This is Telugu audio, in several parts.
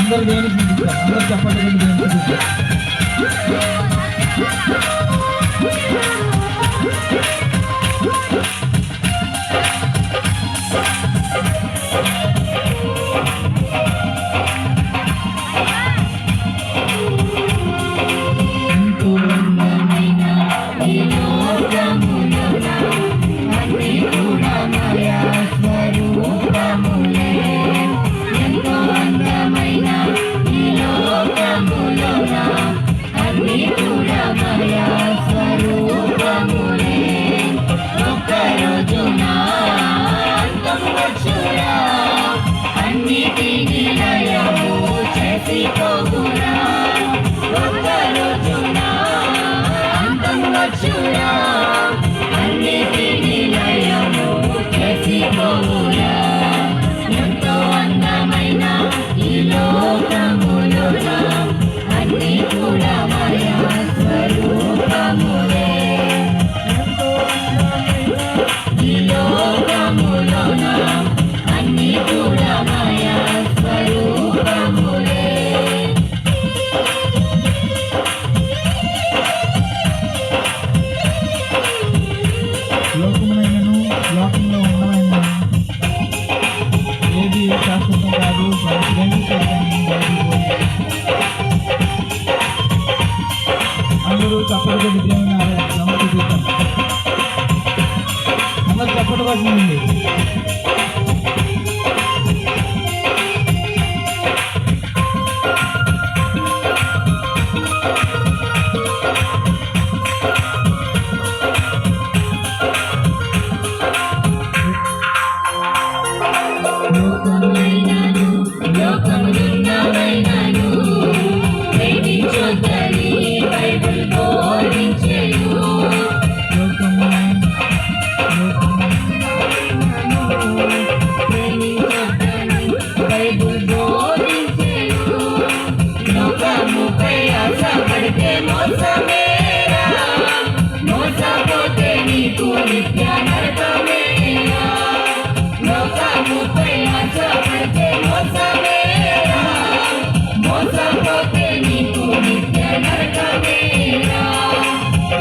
అందరు దేవుని చూపిస్తారు. అందరు చెప్పండి దేవుని చూపిస్తారు. ఎంతో అందమైన ఈ లోకములోన అన్ని కూడా మాయా స్వరూపములే. ఈ లోకములోన అన్ని కూడా మాయా స్వరూపములే. లోకమునైనను లోకంలో ఉన్నవైనను ఏది శాశ్వతం కాదు. అందరూ చప్పటి దేవుని చూపిస్తాం. అందరూ చప్పటి పడుతుంది.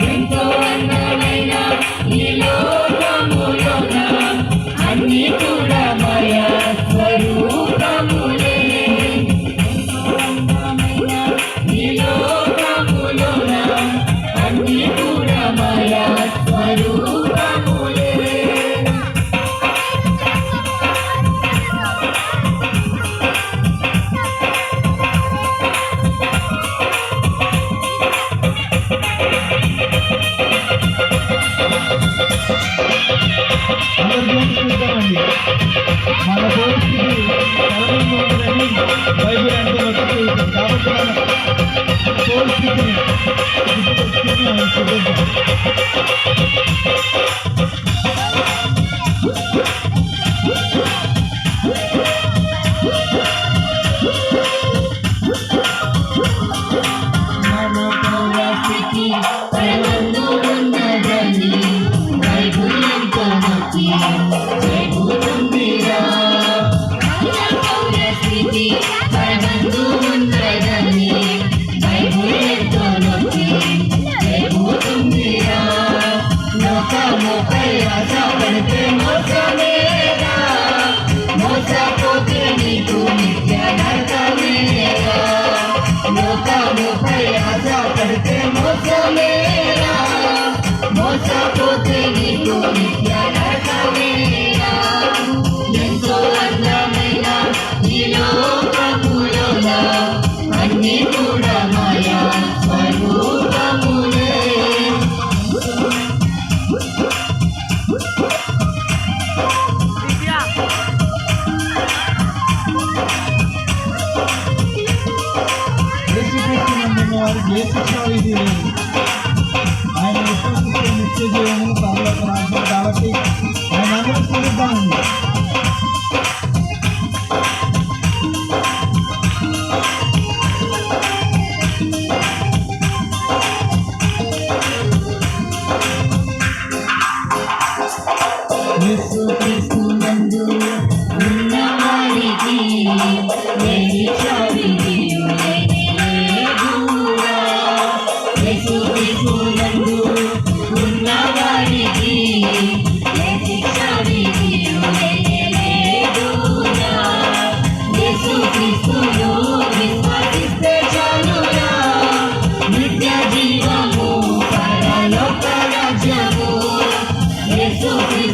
ఎంతో అందమైన ఈ లోకములోన అన్ని కూడా మాయా స్వరూపములే. ఎంతో అందమైన ఈ లోకములోన అన్ని కూడా మాయా స్వరూపములే. మన పరిస్థితి కలవరంలో ఉందని బైబిల్ అంటూ వచ్చి కాబట్టి మన పరిస్థితిని ఎంతో అందమైన ఈ లోకములోన అన్ని కూడా మాయా స్వరూపములే. వారికి ఏ శిక్ష ఇది లేదు. ఆయన విశ్వసిస్తే నిత్య జీవమును పరలోక రాజ్యం కాబట్టి ఆయన అందరూ చూద్దామండి. యేసుక్రీస్తునందు ఉన్న వారికి నిరీక్ష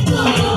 ఎంతో